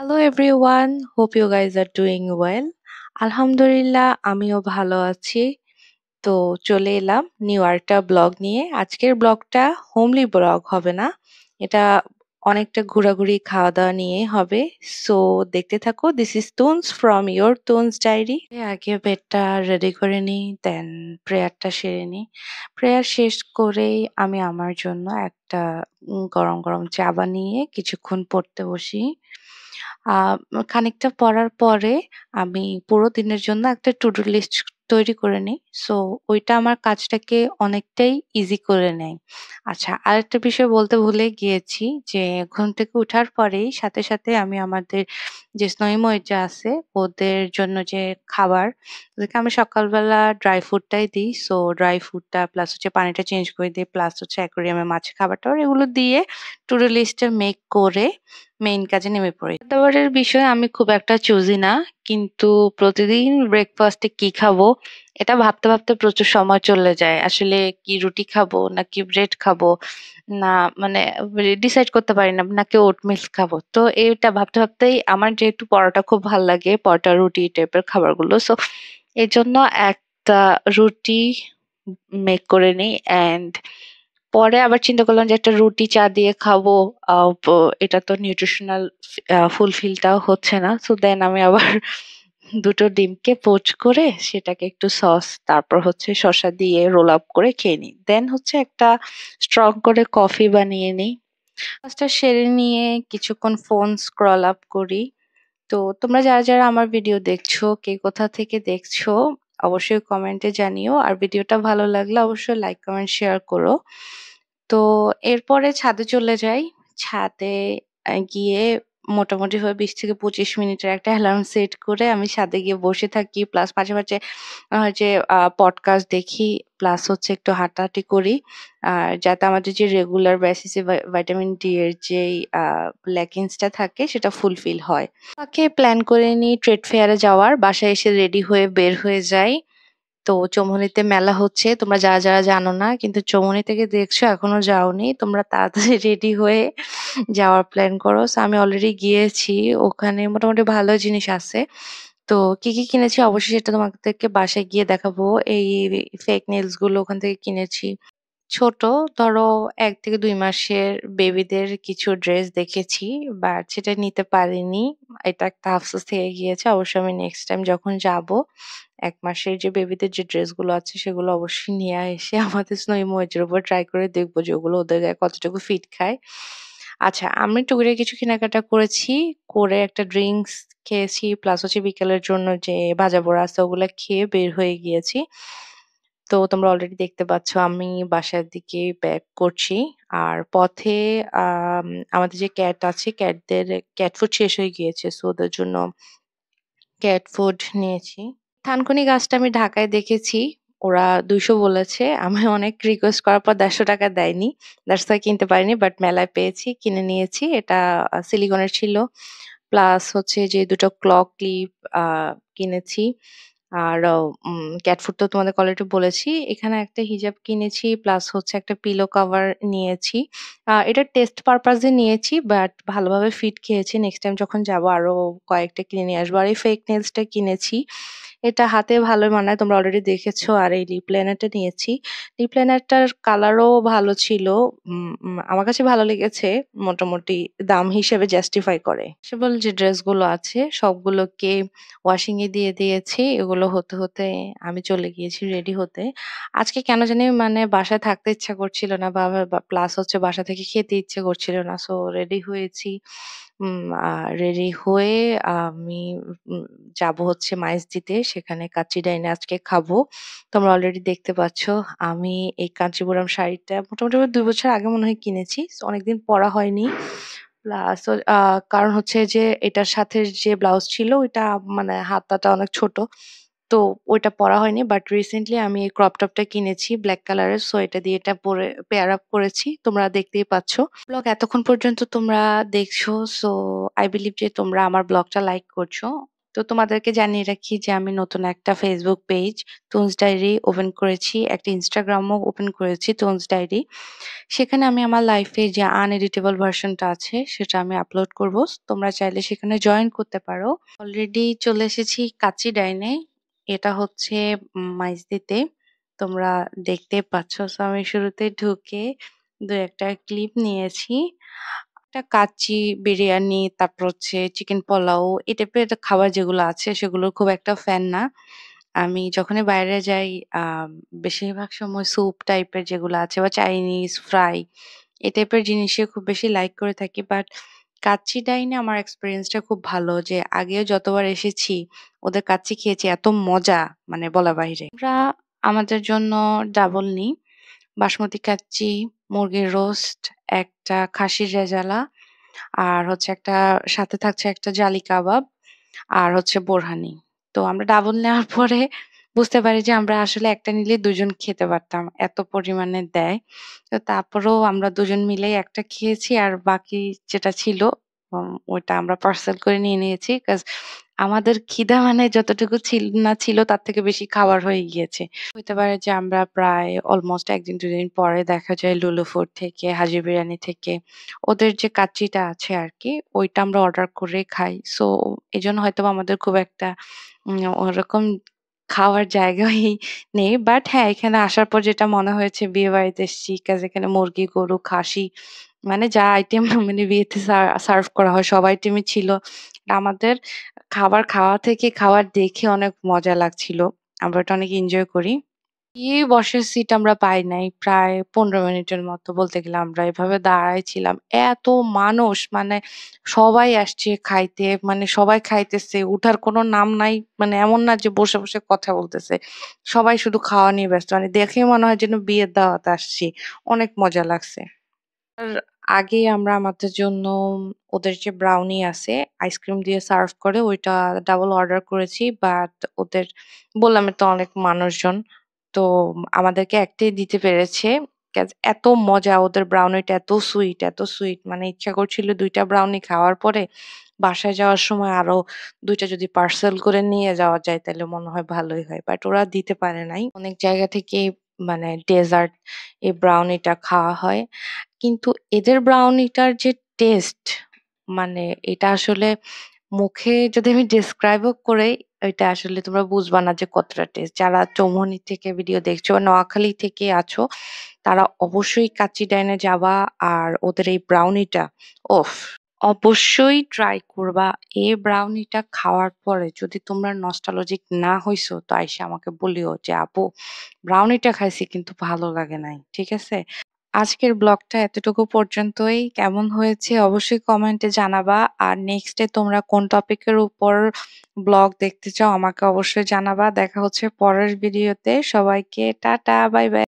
Hello everyone, hope you guys are doing well. আলহামদুলিল্লাহ আমিও ভালো আছি। তো চলে এলাম নিউ আরেকটা ব্লগ নিয়ে। আজকের ব্লগটা হোমলি ব্লগ হবে না, এটা অনেকটা ঘোরাঘুরি খাওয়া দাওয়া নিয়ে হবে। সো দেখতে থাকো। This is Tuns from your Tuns diary. আগে বেডটা রেডি করে নিই, দেন প্রেয়ারটা সেরে নিই। প্রেয়ার শেষ করেই আমি আমার জন্য একটা গরম গরম চা বানিয়ে কিছুক্ষণ পড়তে বসি। খানিকটা পড়ার পরে আমি পুরো দিনের জন্য একটা টু ডু লিস্ট তৈরি করে নিই। সো ওইটা আমার কাজটাকে অনেকটাই ইজি করে নেয়। আচ্ছা, আরেকটা বিষয় বলতে ভুলে গিয়েছি যে ঘুম থেকে উঠার পরেই সাথে সাথে আমি আমাদের যে স্নেহময়ীটা আছে ওদের জন্য যে খাবার, ওদেরকে আমি সকালবেলা ড্রাই ফ্রুটটাই দিই। সো ড্রাই ফ্রুটটা প্লাস হচ্ছে পানিটা চেঞ্জ করে দিই, প্লাস হচ্ছে অ্যাকোয়ারিয়ামে মাছের খাবার-টাবার এগুলো দিয়ে টু ডু লিস্টটা মেক করে মেইন কাজে নেমে পড়ি। খাবারের বিষয়ে আমি খুব একটা চুজি না, কিন্তু প্রতিদিন ব্রেকফাস্টে কি খাবো এটা ভাবতে ভাবতে প্রচুর সময় চলে যায়। আসলে কি রুটি খাবো নাকি ব্রেড খাবো, না মানে ডিসাইড করতে পারি না, নাকি ওটমিলস খাবো। তো এটা ভাবতে ভাবতেই আমার যেহেতু পরোটা খুব ভাল লাগে, পরোটা রুটি টাইপের খাবারগুলো, সো এর জন্য একটা রুটি মেক করে নিই। অ্যান্ড পরে আবার চিন্তা করলাম যে একটা রুটি চা দিয়ে খাবো। এটা তো নিউট্রিশনাল ফুলফিলটাও হচ্ছে না। সো দেন আমি আবার দুটো ডিমকে পোচ করে সেটাকে একটু সস তারপর হচ্ছে শসা দিয়ে রোল আপ করে খেয়ে নিই। দেন হচ্ছে একটা স্ট্রং করে কফি বানিয়ে নিই। কাজটা সেরে নিয়ে কিছুক্ষণ ফোন স্ক্রল আপ করি। তো তোমরা যারা যারা আমার ভিডিও দেখছো, কে কোথা থেকে দেখছো অবশ্যই কমেন্টে জানিও। আর ভিডিওটা ভালো লাগলে অবশ্যই লাইক কমেন্ট শেয়ার করো। তো এরপরে ছাদে চলে যাই। ছাদে গিয়ে মোটামুটি ভাবে ২০ থেকে ২৫ মিনিটের একটা অ্যালার্ম সেট করে আমি ছাদে গিয়ে বসে থাকি। প্লাস মাঝে মাঝে যে পডকাস্ট দেখি, প্লাস হচ্ছে একটু হাঁটাহাঁটি করি। আর যাতে আমাদের যে রেগুলার বেসিসে ভাইটামিন ডি এর যেই লেগিংসটা থাকে সেটা ফুলফিল হয়। ফাঁকে প্ল্যান করে নিই ট্রেড ফেয়ারে যাওয়ার। বাসায় এসে রেডি হয়ে বের হয়ে যাই। তো চৌমুহনীতে মেলা হচ্ছে। তোমরা যারা যারা জানো না, কিন্তু চৌমুহনী থেকে দেখছো এখনো যাওনি, তোমরা তাড়াতাড়ি রেডি হয়ে যাওয়ার প্ল্যান করো। সো আমি অলরেডি গিয়েছি। ওখানে মোটামুটি ভালো জিনিস আছে। তো কি কি কিনেছি অবশ্যই সেটা তোমাদেরকে বাসায় গিয়ে দেখাবো। এই ফেক নেলস গুলো ওখান থেকে কিনেছি। ছোট ধরো ১ থেকে ২ মাসের বেবিদের কিছু ড্রেস দেখেছি, বাট সেটা নিতে পারিনি। এটা একটা আফসোস থেকে গিয়েছে। অবশ্যই আমি নেক্সট টাইম যখন যাবো ১ মাসের যে বেবিদের যে ড্রেসগুলো আছে সেগুলো অবশ্যই নিয়ে এসে আমাদের স্নোই ময়েজের উপর ট্রাই করে দেখবো যে ওগুলো ওদের গায়ে কতটুকু ফিট খায়। আচ্ছা, আমি টুকরে কিছু কেনাকাটা করেছি, করে একটা ড্রিংকস খেয়েছি, প্লাস হচ্ছে বিকেলের জন্য যে ভাজাপোড়া আছে ওগুলা খেয়ে বের হয়ে গিয়েছি। তো তোমরা অলরেডি দেখতে পাচ্ছ আমি বাসার দিকে ব্যাক করছি। আর পথে আমাদের যে ক্যাট আছে, ক্যাটদের ক্যাট ফুড শেষ হয়ে গিয়েছে। সো ওদের জন্য ক্যাট ফুড নিয়েছি। থানকুনি গাছটা আমি ঢাকায় দেখেছি। ওরা ২০০ বলেছে। আমি অনেক রিকোয়েস্ট করার পর ৳১৫০ দেয়নি। দ্যাটস ওয়াই কিনতে পারিনি। বাট মেলায় পেয়েছি, কিনে নিয়েছি। এটা সিলিকনের ছিল। প্লাস হচ্ছে যে ২ টো ক্লক ক্লিপ আ কিনেছি। আর ক্যাট ফুড তো তোমাদেরকে অলরেডি বলেছি। এখানে একটা হিজাব কিনেছি, প্লাস হচ্ছে একটা পিলো কভার নিয়েছি। এটা টেস্ট পারপাস এ নিয়েছি, বাট ভালোভাবে ফিট খেয়েছি। নেক্সট টাইম যখন যাবো আরো কয়েকটা কিনে নিয়ে আসবো। আর এই ফেক নেলস টা কিনেছি। এটা হাতে ভালো মানায়, তোমরা অলরেডি দেখেছো। আর এই লিপ লাইনার টা নিয়েছি। লিপ লাইনার টার কালারও ভালো ছিল। আমার কাছে ভালো লেগেছে। মোটামুটি দাম হিসেবে জাস্টিফাই করে। আসল যে ড্রেসগুলো আছে সবগুলোকে ওয়াশিং এ দিয়ে দিয়েছি। এগুলো হতে হতে আমি চলে গিয়েছি রেডি হতে। আজকে কেন জানি মানে বাসায় থাকতে ইচ্ছা করছিল না, বা প্লাস হচ্ছে বাসা থেকে খেতে ইচ্ছে করছিল না। সো রেডি হয়েছি। উম আ রেডি হয়ে আমি উম যাবো হচ্ছে মাইজ দিতে। সেখানে কাচ্চি ডাইনে আজকে খাবো। তোমরা অলরেডি দেখতে পাচ্ছ আমি এই কাঞ্চিপুরম শাড়িটা মোটামুটি ২ বছর আগে মনে হয় কিনেছি। সো অনেকদিন পরা হয়নি। প্লাস কারণ হচ্ছে যে এটার সাথে যে ব্লাউজ ছিল ওইটা মানে হাতাটা অনেক ছোট। তো ওইটা পরা হয়নি। বাট রিসেন্টলি আমি এই ক্রপ টপটা কিনেছি ব্লাক কালারের। সো এটা দিয়ে এটা পরে পেয়ার আপ করেছি। তোমরা দেখতেই পাচ্ছ। ব্লগ এতক্ষণ পর্যন্ত তোমরা দেখছো। সো আই বিলিভ যে তোমরা আমার ব্লগটা লাইক করছো। তো তোমাদেরকে জানিয়ে রাখি যে আমি নতুন একটা ফেসবুক পেজ তুনস ডায়েরি ওপেন করেছি, একটা ইনস্টাগ্রামও ওপেন করেছি তুনস ডায়েরি। সেখানে আমি আমার লাইফে যে আনএডিটেবল ভার্সনটা আছে সেটা আমি আপলোড করব। তোমরা চাইলে সেখানে জয়েন করতে পারো। অলরেডি চলে এসেছি কাচ্চি ডাইনে। এটা হচ্ছে মাইজদিতে। তোমরা দেখতে পাচ্ছ। সো আমি শুরুতে ঢুকে দু একটা ক্লিপ নিয়েছি। একটা কাচ্চি বিরিয়ানি, তারপর হচ্ছে চিকেন পোলাও এই টাইপের খাবার যেগুলো আছে সেগুলোর খুব একটা ফ্যান না। আমি যখনই বাইরে যাই বেশিরভাগ সময় স্যুপ টাইপের যেগুলো আছে বা চাইনিজ ফ্রাই এই টাইপের জিনিসই খুব বেশি লাইক করে থাকি। বাট কাচ্চি ডাইনে আমার এক্সপেরিয়েন্সটা খুব ভালো যে আগেও যতবার এসেছি ওদের কাচ্চি খেয়েছি এত মজা মানে বলা বাহিরে। আমরা আমাদের জন্য ডাবল নিই বাসমতি কাচ্চি, মুরগির রোস্ট, একটা খাসির রেজালা আর হচ্ছে একটা সাথে থাকছে একটা জালি কাবাব আর হচ্ছে বোরহানি। তো আমরা ডাবল নেওয়ার পরে বুঝতে পারি যে আমরা আসলে একটা নিলে ২ জন খেতে পারতাম। এত পরিমাণে দেয়। তো তারপরেও আমরা ২ জন মিলেই একটা খেয়েছি আর বাকি যেটা ছিল ওইটা আমরা পার্সেল করে নিয়ে নিয়েছি। আমাদের খিদা মানে যতটুকু ছিল তার থেকে বেশি খাবার হয়ে গিয়েছে। হইতে পারে যে আমরা প্রায় অলমোস্ট ১ দিন ২ দিন পরে দেখা যায় লুলু ফুড থেকে, হাজি বিরিয়ানি থেকে ওদের যে কাচ্চিটা আছে আরকি ওইটা আমরা অর্ডার করে খাই। সো এজন্য হয়তোবা আমাদের খুব একটা ওরকম খাওয়ার জায়গাই নেই। বাট হ্যাঁ, এখানে আসার পর যেটা মনে হয়েছে বিয়েবাড়িতে এসেছি। এখানে মুরগি, গরু, খাসি মানে যা আইটেম মানে বিয়েতে সার্ভ করা হয় সব আইটেমই ছিল। আমাদের খাবার খাওয়া থেকে খাবার দেখে অনেক মজা লাগছিল। আমরা এটা অনেক এনজয় করি। গিয়ে বসার সিট আমরা পাই নাই। প্রায় ১৫ মিনিটের মতো বলতে গেলে আমরা এভাবে দাঁড়ায় ছিলাম। এত মানুষ মানে সবাই আসছে খাইতে, মানে সবাই খাইতেছে। উঠার কোনো নাম নাই। মানে এমন না যে বসে, বসে কথা বলতেছে। সবাই শুধু খাওয়া নিয়ে ব্যস্ত। মানে দেখেই মনে হয় যেন বিয়ের দাওয়াতে আসছি। অনেক মজা লাগছে। আর আগে আমরা আমাদের জন্য ওদের যে ব্রাউনি আছে আইসক্রিম দিয়ে সার্ভ করে ওইটা ডাবল অর্ডার করেছি। বাট ওদের বললামই তো অনেক মানুষজন। তো আমাদেরকে একটাই দিতে পেরেছে। এত মজা ওদের ব্রাউনিটা এত সুইট মানে ইচ্ছা করছিল ২ টা ব্রাউনি খাওয়ার পরে বাসায় যাওয়ার সময় আরো ২ টা যদি পার্সেল করে নিয়ে যাওয়া যায় তাহলে মনে হয় ভালোই হয়। বাট ওরা দিতে পারে নাই। অনেক জায়গা থেকেই মানে ডেজার্ট এই ব্রাউনিটা খাওয়া হয়। কিন্তু এদের ব্রাউনিটার যে টেস্ট মানে এটা আসলে মুখে যদি আমি ডেসক্রাইব ও করে এটা আসলে তোমরা বুঝবা না যে কতটা টেস্ট। যারা চৌমুহনী থেকে ভিডিও দেখছো বা নোয়াখালী থেকে আছো তারা অবশ্যই কাচ্চি ডাইনে যাবা আর ওদের এই ব্রাউনিটা ওফ! অবশ্যই ট্রাই করবা। এই ব্রাউনিটা খাওয়ার পরে যদি তোমরা নস্টালজিক না হইছো তো আইসা আমাকে বলিও যে আপু ব্রাউনিটা খাইছি কিন্তু ভালো লাগে নাই। ঠিক আছে? আজকের ব্লগটা এতটুকু পর্যন্তই। কেমন হয়েছে অবশ্যই কমেন্টে জানাবা। আর নেক্সট ডে তোমরা কোন টপিকের উপর ব্লগ দেখতে চাও আমাকে অবশ্যই জানাবা। দেখা হচ্ছে পরের ভিডিওতে। সবাইকে টাটা বাই বাই।